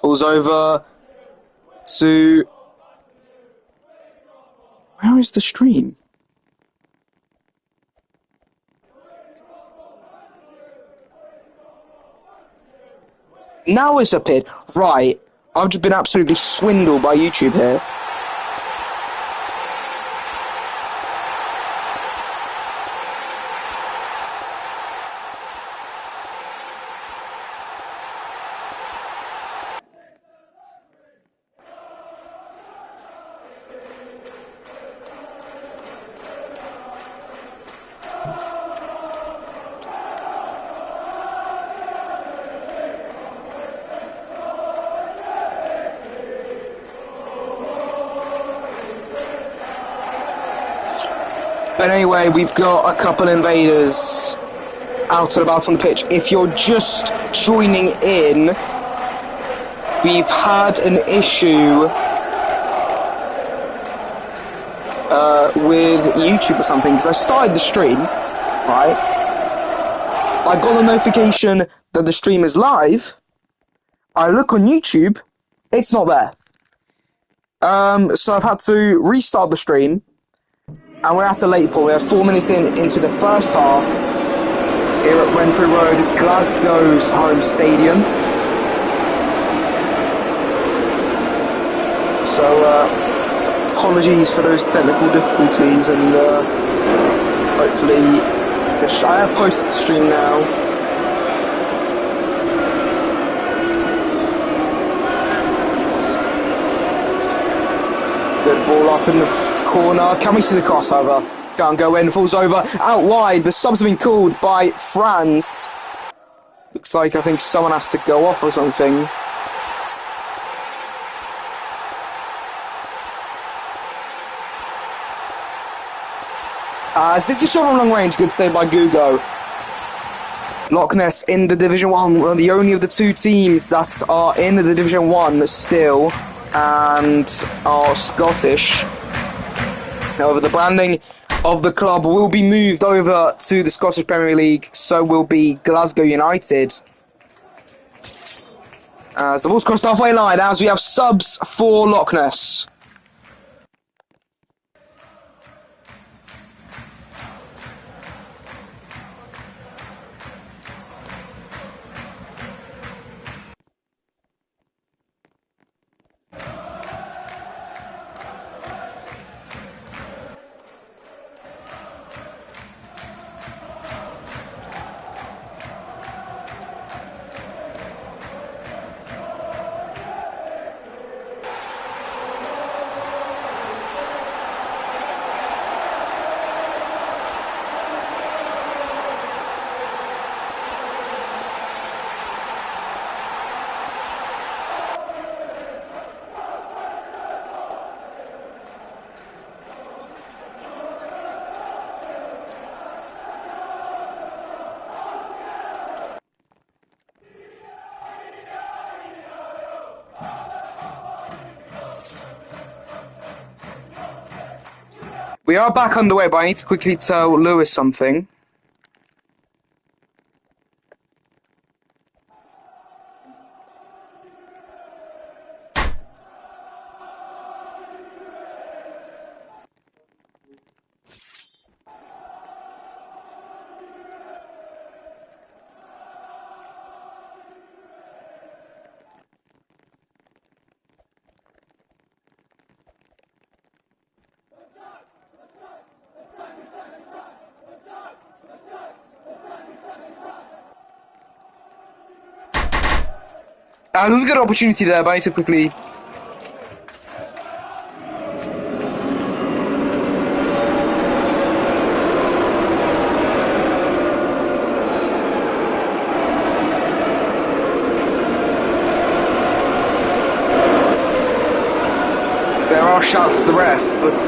Falls over to... Where is the stream? Now it's appeared. Right. I've just been absolutely swindled by YouTube here. But anyway, we've got a couple invaders out and about on the pitch. If you're just joining in, we've had an issue with YouTube or something, because I started the stream, right? I got a notification that the stream is live. I look on YouTube, it's not there. So I've had to restart the stream. And we're at a late point. We're 4 minutes into the first half here at Renfrew Road, Glasgow's home stadium. So, apologies for those technical difficulties, and hopefully, I have posted the stream now. Good ball up in the corner. Can we see the crossover? Can't go in. Falls over. Out wide. The subs have been called by Franz. Looks like I think someone has to go off or something. This is shot from long range. Good save by Gugo. Lochness in the Division 1. One of the only of the two teams that are in the Division 1 still and are Scottish. However, the branding of the club will be moved over to the Scottish Premier League, so will be Glasgow United. As the ball's crossed halfway line, as we have subs for Lochness. We are back underway, but I need to quickly tell Lewis something. There was a good opportunity there, but I need to quickly... There are shouts at the ref, but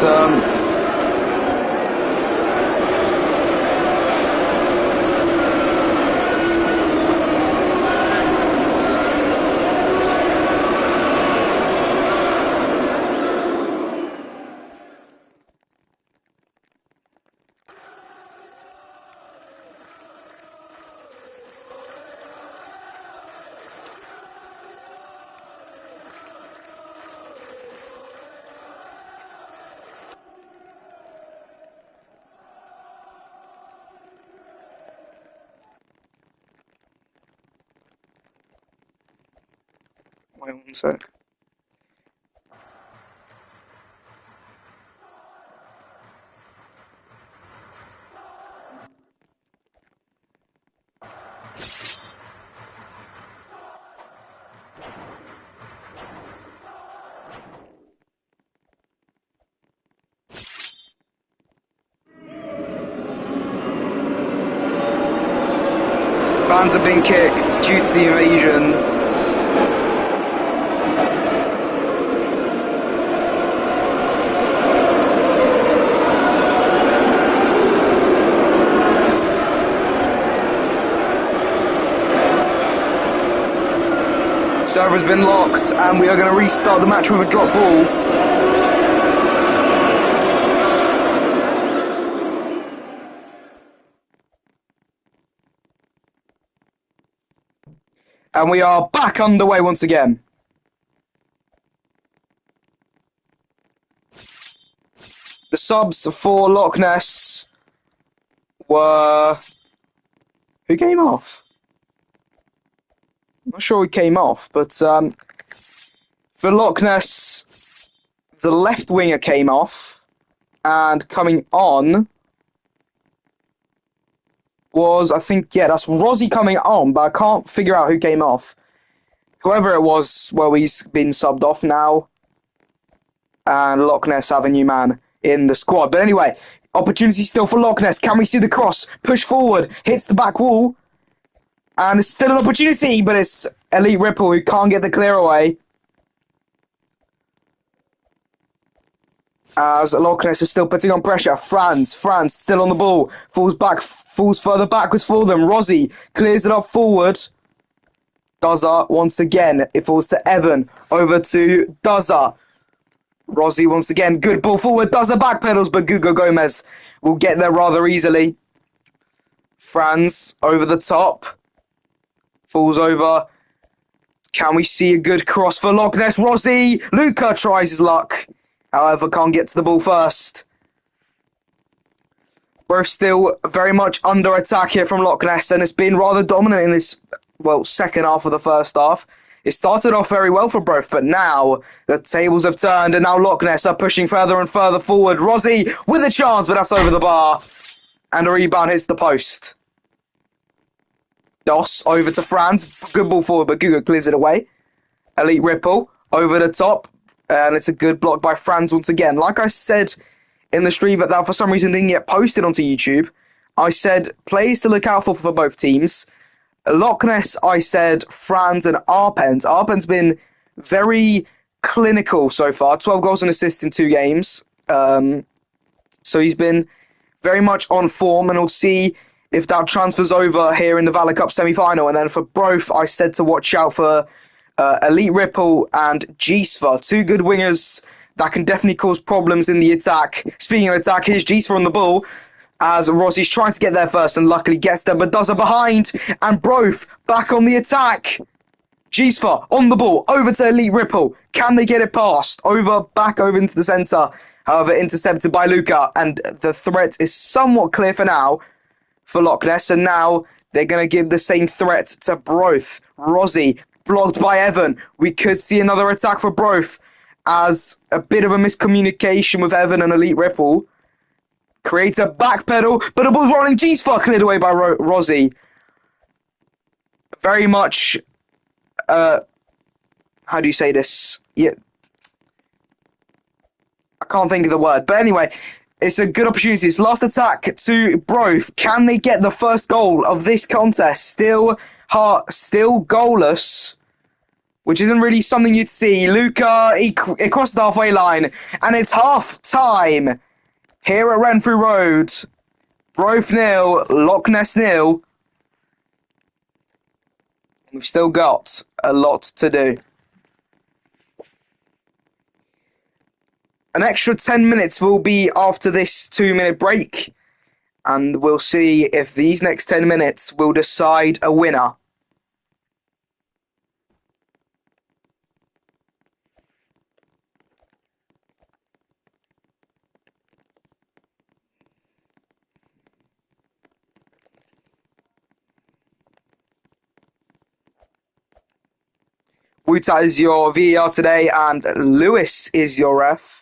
Wait 1 sec. Fans have been kicked due to the invasion. Server's been locked, and we are going to restart the match with a drop ball. And we are back underway once again. The subs for Lochness were... Who came off? I'm not sure who came off, but for Lochness, the left winger came off, and coming on was, I think, yeah, that's Rozzy coming on, but I can't figure out who came off. Whoever it was, well, he's been subbed off now, and Lochness have a new man in the squad. But anyway, opportunity still for Lochness. Can we see the cross? Push forward, hits the back wall, and it's still an opportunity, but it's Elite Ripple who can't get the clear away. As Lochness is still putting on pressure. Franz still on the ball. Falls further backwards for them. Rozzy clears it up forward. Duzza once again. It falls to Evan. Over to Duzza. Rozzy once again. Good ball forward. Duzza backpedals, but Gugo Gomez will get there rather easily. Franz over the top. Falls over. Can we see a good cross for Lochness? Rozzy. Luca tries his luck. However, can't get to the ball first. We're still very much under attack here from Lochness, and it's been rather dominant in this, well, second half of the first half. It started off very well for Broath, but now the tables have turned, and now Lochness are pushing further and further forward. Rozzy with a chance, but that's over the bar. And a rebound hits the post. Doss over to Franz. Good ball forward, but Guga clears it away. Elite Ripple over the top. And it's a good block by Franz once again. Like I said in the stream, that for some reason didn't get posted onto YouTube, I said players to look out for both teams. Lochness, I said Franz and Arpens. Arpens been very clinical so far. 12 goals and assists in 2 games. So he's been very much on form, and we'll see if that transfers over here in the Valor Cup semi-final. And then for Broath, I said to watch out for Elite Ripple and Gisva, 2 good wingers that can definitely cause problems in the attack. Speaking of attack, here's Gisva on the ball as Rozzy's trying to get there first and luckily gets there, but does it behind, and Broath back on the attack. Gisva on the ball, over to Elite Ripple. Can they get it past? Back over into the centre. However, intercepted by Luca, and the threat is somewhat clear for now for Lochness, and now they're going to give the same threat to Broath. Rozzy blocked by Evan. We could see another attack for Broath as a bit of a miscommunication with Evan and Elite Ripple. Creates a backpedal, but the ball's rolling. G-Spot cleared away by Rozzy. Very much, how do you say this? Yeah, I can't think of the word. But anyway, it's a good opportunity. It's last attack to Broath. Can they get the first goal of this contest? Still goalless, which isn't really something you'd see. Luca, it crossed the halfway line, and it's half time here at Renfrew Road. Broath 0, Lochness 0. We've still got a lot to do. An extra 10 minutes will be after this 2-minute break, and we'll see if these next 10 minutes will decide a winner. Buta is your VAR today, and Lewis is your ref.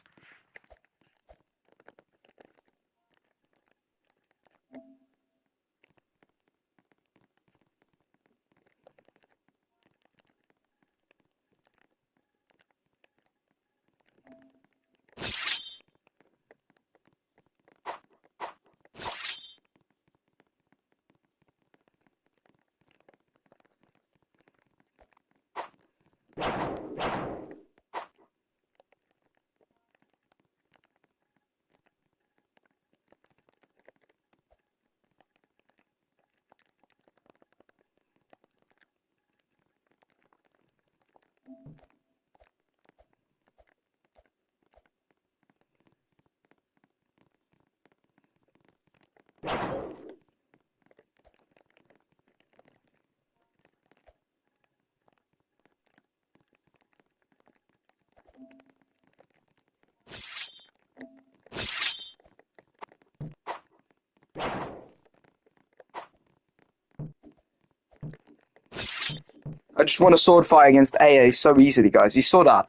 I just won a sword fight against AA so easily, guys. You saw that.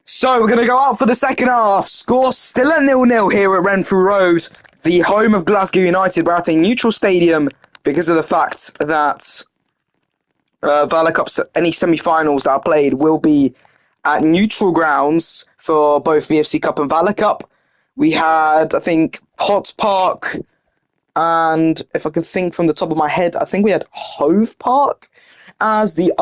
So we're going to go out for the second half. Score still at 0-0 here at Renfrew Road, the home of Glasgow United. We're at a neutral stadium because of the fact that Valor Cup's any semi-finals that are played will be at neutral grounds for both BFC Cup and Valor Cup. We had, I think, Potts Park, and if I can think from the top of my head, I think we had Hove Park as the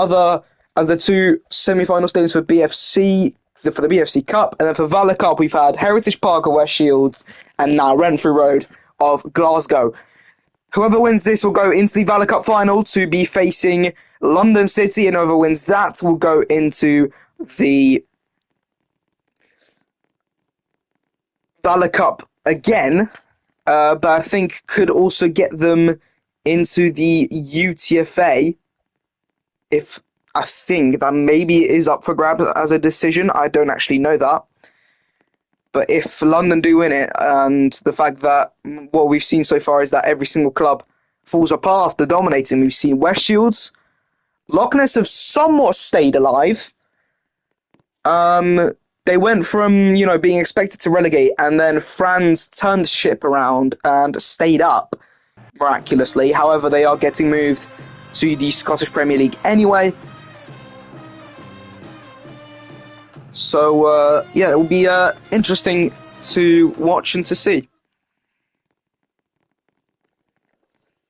two semi-final stadiums for BFC. For the BFC Cup, and then for Valor Cup we've had Heritage Park of West Shields and now Renfrew Road of Glasgow. Whoever wins this will go into the Valor Cup final to be facing London City, and whoever wins that will go into the Valor Cup again, but I think could also get them into the UTFA if I think that maybe it is up for grabs as a decision. I don't actually know that. But if London do win it, and the fact that what we've seen so far is that every single club falls apart after dominating. We've seen West Shields, Lochness have somewhat stayed alive. They went from, being expected to relegate, and then Franz turned the ship around and stayed up miraculously. However, they are getting moved to the Scottish Premier League anyway. So, it will be interesting to watch and to see.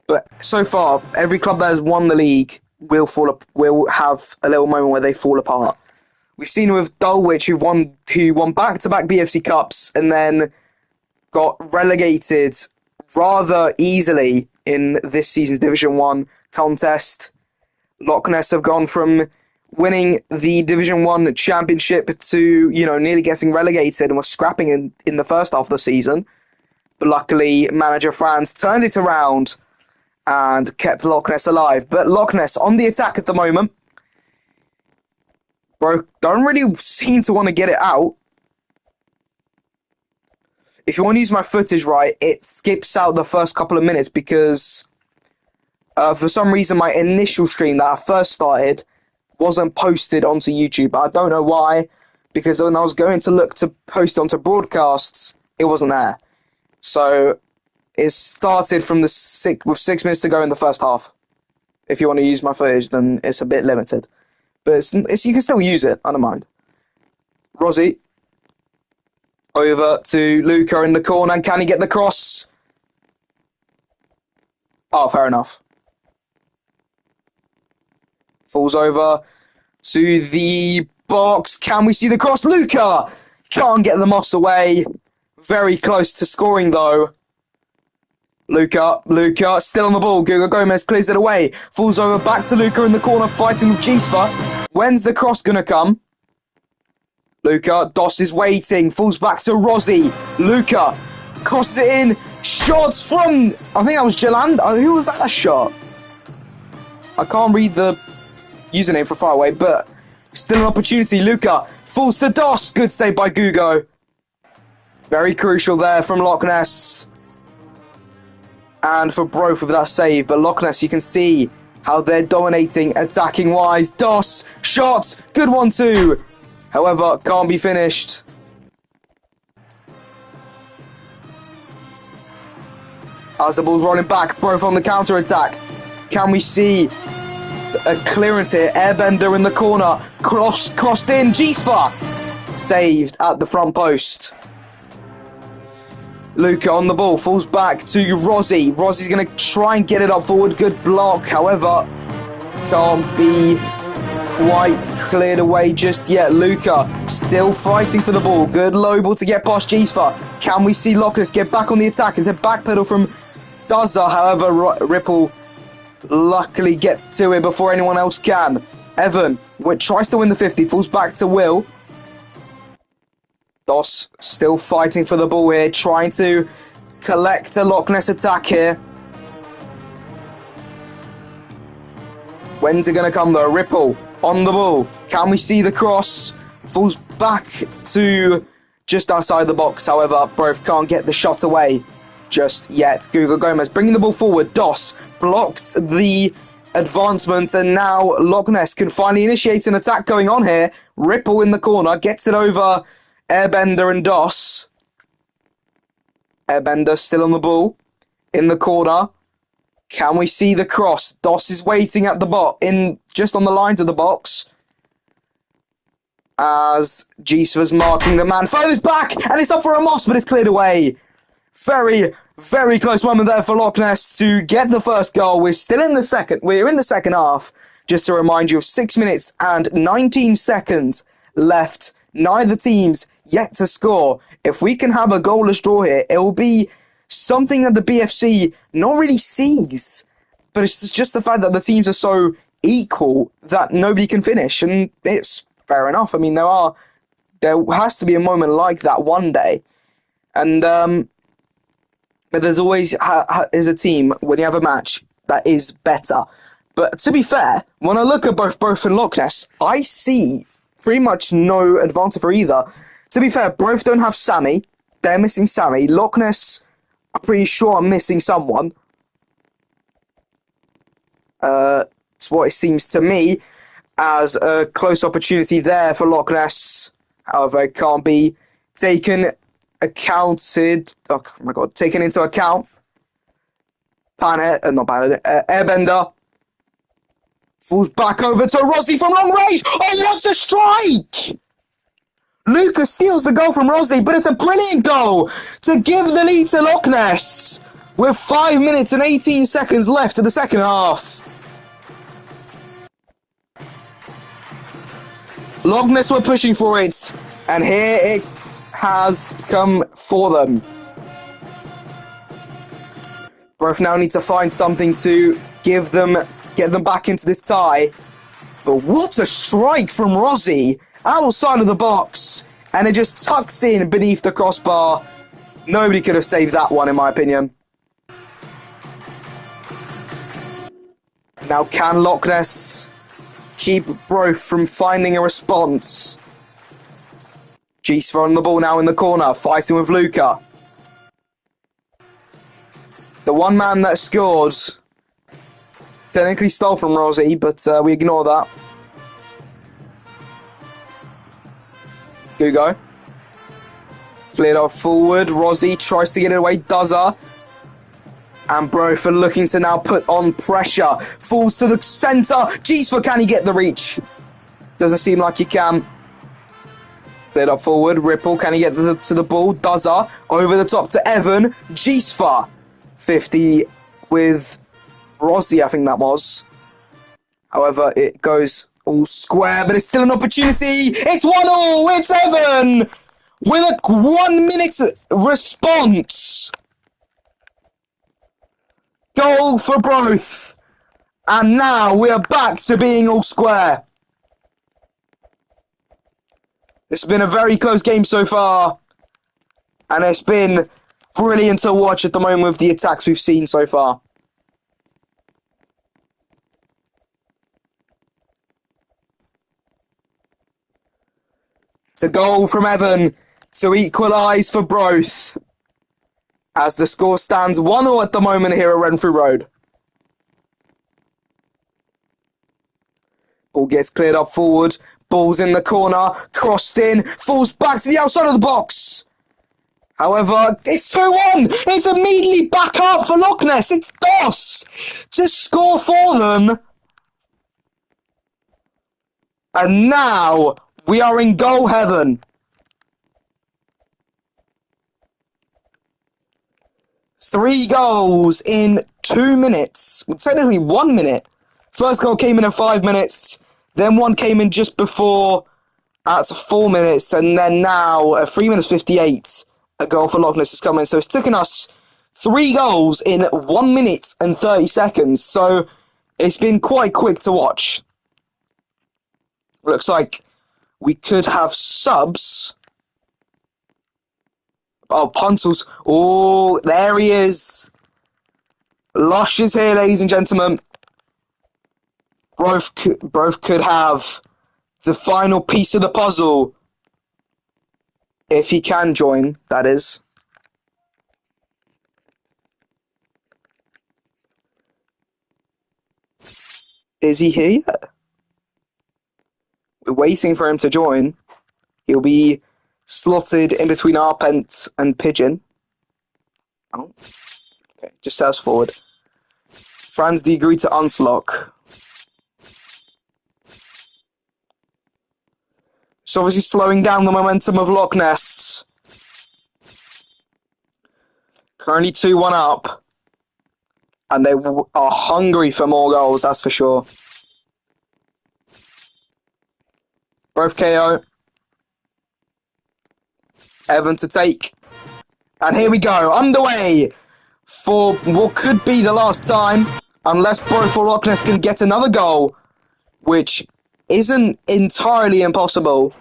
But so far, every club that has won the league will have a little moment where they fall apart. We've seen with Dulwich, who won back-to-back BFC Cups and then got relegated rather easily in this season's Division 1 contest. Lochness have gone from winning the Division 1 championship to, nearly getting relegated and were scrapping in the first half of the season. But luckily, manager Franz turned it around and kept Lochness alive. But Lochness on the attack at the moment. Bro, don't really seem to want to get it out. If you want to use my footage right, it skips out the first couple of minutes because for some reason my initial stream that I first started wasn't posted onto YouTube. I don't know why, because when I was going to look to post onto broadcasts, it wasn't there. So it started from with 6 minutes to go in the first half. If you want to use my footage, then it's a bit limited. But you can still use it, I don't mind. Rossi over to Luca in the corner, and can he get the cross? Oh, fair enough. Falls over to the box. Can we see the cross? Luca can't get the moss away. Very close to scoring, though. Luca still on the ball. Guga Gomez clears it away. Falls over back to Luca in the corner, fighting with Gisfa. When's the cross going to come? Luca, Doss is waiting. Falls back to Rossi. Luca crosses it in. Shots from, I think that was Jaland. Who was that shot? I can't read the username for far away, but still an opportunity. Luca falls to Doss. Good save by Gugo. Very crucial there from Lochness. And for Broath with that save. But Lochness, you can see how they're dominating attacking-wise. Doss, shot, good one too. However, can't be finished. As the ball's rolling back, Broath on the counter-attack. Can we see a clearance here? Airbender in the corner. Crossed in. Gisva saved at the front post. Luca on the ball. Falls back to Rozzy. Rozzy's going to try and get it up forward. Good block. However, can't be quite cleared away just yet. Luca still fighting for the ball. Good low ball to get past Gisva. Can we see Lochness get back on the attack? It's a backpedal from Dazza. However, Ripple luckily gets to it before anyone else can. Evan tries to win the 50, falls back to Will. Doss still fighting for the ball here, trying to collect a Lochness attack here. When's it going to come though? Ripple on the ball. Can we see the cross? Falls back to just outside the box. However, Broath can't get the shot away just yet. Gugo Gomez bringing the ball forward. Doss blocks the advancement, and now Lochness can finally initiate an attack going on here. Ripple in the corner, gets it over Airbender and Doss. Airbender still on the ball in the corner. Can we see the cross? Doss is waiting at the just on the lines of the box. As Gisva's marking the man, throws back, and it's up for a Moss, but it's cleared away. Very, very close moment there for Lochness to get the first goal. We're in the second half. Just to remind you of 6 minutes and 19 seconds left. Neither team's yet to score. If we can have a goalless draw here, it will be something that the BFC not really sees. But it's just the fact that the teams are so equal that nobody can finish. And it's fair enough. I mean, there has to be a moment like that one day. And, but there's always is a team when you have a match that is better. But to be fair, when I look at both Broath and Lochness, I see pretty much no advantage for either. To be fair, Broath don't have Sammy. They're missing Sammy. Lochness, I'm pretty sure I'm missing someone. It's what it seems to me as a close opportunity there for Lochness. However, it can't be taken taken into account. Airbender falls back over to Rozzy from long range. Oh, what a strike! Lucas steals the goal from Rozzy, but it's a brilliant goal to give the lead to Lochness with 5 minutes and 18 seconds left of the second half. Lochness were pushing for it, and here it has come for them. Broath now need to find something to get them back into this tie. But what a strike from Rozzy outside of the box, and it just tucks in beneath the crossbar. Nobody could have saved that one, in my opinion. Now, can Lochness keep Broath from finding a response? Gisva on the ball now in the corner, fighting with Luca. The one man that scored technically stole from Rozzy, but we ignore that. Gugo. Flared off forward. Rozzy tries to get it away. Dazza. And Broath are looking to now put on pressure. Falls to the centre. Gisva, can he get the reach? Doesn't seem like he can. Flared up forward. Ripple, can he get to the ball? Dazza. Over the top to Evan. Gisva. 50 with Rozzy, I think that was. However, it goes all square, but it's still an opportunity. It's 1-1. It's Evan with a 1 minute response. Goal for Broath. And now we are back to being all square. It's been a very close game so far. And it's been brilliant to watch at the moment with the attacks we've seen so far. It's a goal from Evan to equalise for Broath, as the score stands 1-0 at the moment here at Renfrew Road. Ball gets cleared up forward. Ball's in the corner. Crossed in. Falls back to the outside of the box. However, it's 2-1. It's immediately back up for Lochness. It's Doss to score for them. And now we are in goal heaven. 3 goals in 2 minutes. Well, technically 1 minute. First goal came in at 5 minutes. Then one came in just before at 4 minutes. And then now at 3 minutes 58, a goal for Lochness has come in. So it's taken us 3 goals in 1 minute and 30 seconds. So it's been quite quick to watch. Looks like we could have subs. Oh, Puntles. Oh, there he is. Lush is here, ladies and gentlemen. Broath could have the final piece of the puzzle. If he can join, that is. Is he here yet? We're waiting for him to join. He'll be slotted in between Arpent and Pigeon. Oh. Okay, just says forward. Franz D agreed to unslock. It's obviously slowing down the momentum of Lochness. Currently 2-1 up. And they are hungry for more goals, that's for sure. Both KO. Evan to take. And here we go, underway for what could be the last time, unless Broath or Lochness can get another goal, which isn't entirely impossible.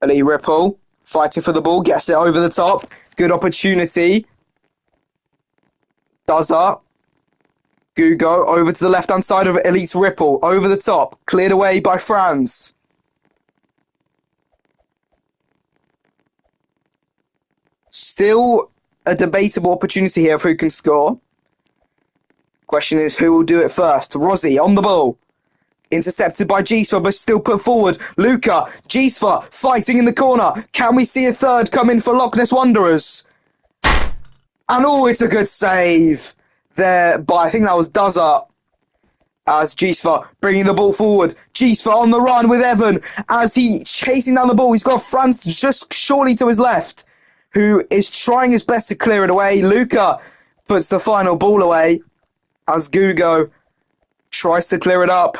Elite Ripple, fighting for the ball, gets it over the top. Good opportunity. Does that. Gugo over to the left-hand side of Elite's Ripple, over the top, cleared away by Franz. Still a debatable opportunity here for who can score. Question is, who will do it first? Rozzy on the ball. Intercepted by Gisfa, but still put forward. Luca, Gisfa fighting in the corner. Can we see a third come in for Lochness Wanderers? And oh, it's a good save there by, I think that was Duzza, as Gisfa bringing the ball forward. Gisfa on the run with Evan as he chasing down the ball. He's got Franz just shortly to his left, who is trying his best to clear it away. Luca puts the final ball away as Gugo tries to clear it up.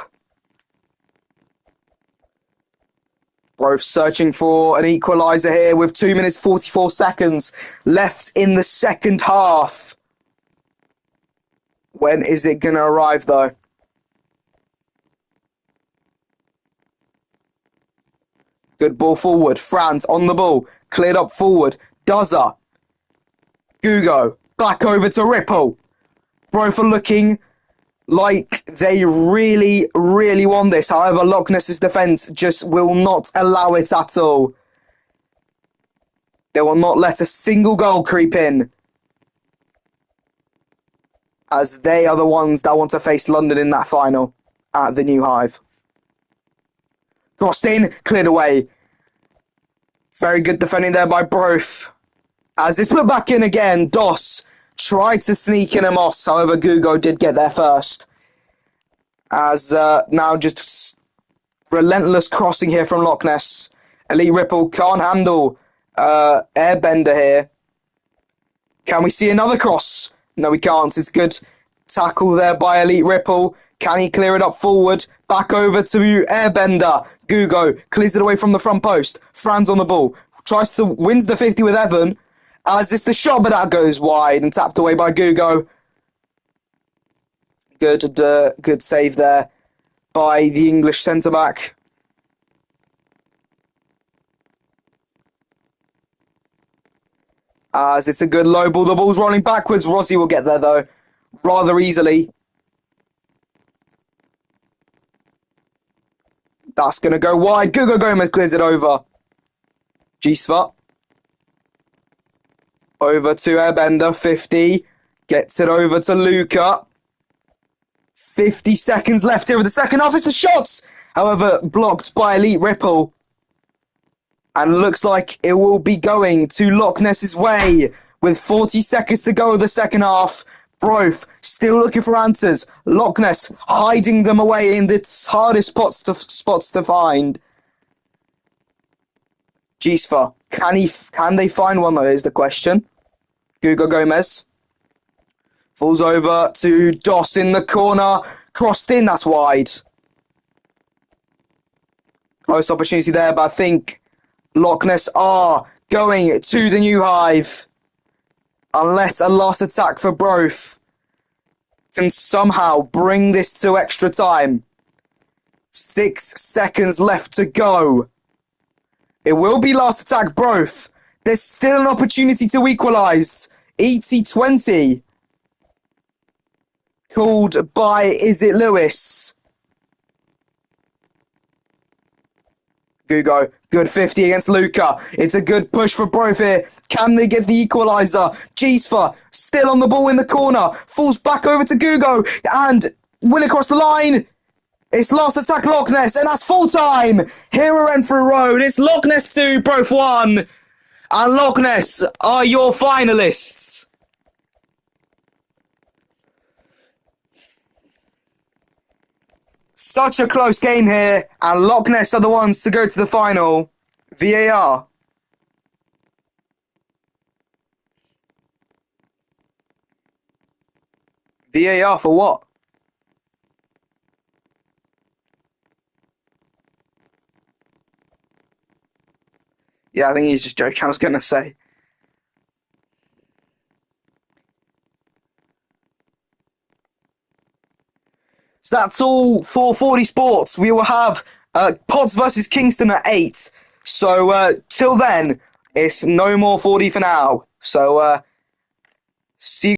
Broath searching for an equaliser here with 2 minutes 44 seconds left in the second half. When is it going to arrive, though? Good ball forward. Franz on the ball. Cleared up forward. Duzza. Gugo. Back over to Ripple. Broath are looking like they really, really want this. However, Lochness's defence just will not allow it at all. They will not let a single goal creep in, as they are the ones that want to face London in that final at the New Hive. Crossed in, cleared away. Very good defending there by Broath. As it's put back in again, Doss tried to sneak in a Moss, however Gugo did get there first. As now just relentless crossing here from Lochness. Elite Ripple can't handle Airbender here. Can we see another cross? No, we can't. It's good tackle there by Elite Ripple. Can he clear it up forward? Back over to Airbender. Gugo clears it away from the front post. Franz on the ball. Tries to wins the 50 with Evan. As it's the shot, but that goes wide and tapped away by Gugo. Good save there by the English centre-back. As it's a good low ball. The ball's rolling backwards. Rossi will get there, though, rather easily. That's going to go wide. Guga Gomez clears it over. Gisva. Over to Airbender. 50. Gets it over to Luca. 50 seconds left here with the second half. It's the shots. However, blocked by Elite Ripple. And looks like it will be going to Lochness's way with 40 seconds to go of the second half. Broath still looking for answers. Lochness hiding them away in its hardest spots to find. Gisva, can they find one though is the question. Guga Gomez falls over to Doss in the corner. Crossed in, that's wide. Close opportunity there, but I think Lochness are going to the new hive. Unless a last attack for Broath can somehow bring this to extra time. 6 seconds left to go. It will be last attack Broath. There's still an opportunity to equalise. 80-20. Called by, is it Lewis? Gugo, good 50 against Luca. It's a good push for Broath here. Can they get the equaliser? Gisva still on the ball in the corner. Falls back over to Gugo. And will it cross the line? It's last attack Lochness. And that's full time. Here at Renfrew Road. It's Lochness 2, Broath 1. And Lochness are your finalists. Such a close game here, and Lochness are the ones to go to the final. VAR. VAR for what? Yeah, I think he's just joking, I was going to say. So that's all for 40 Sports. We will have Pods versus Kingston at 8. So till then, it's no more 40 for now. So see you.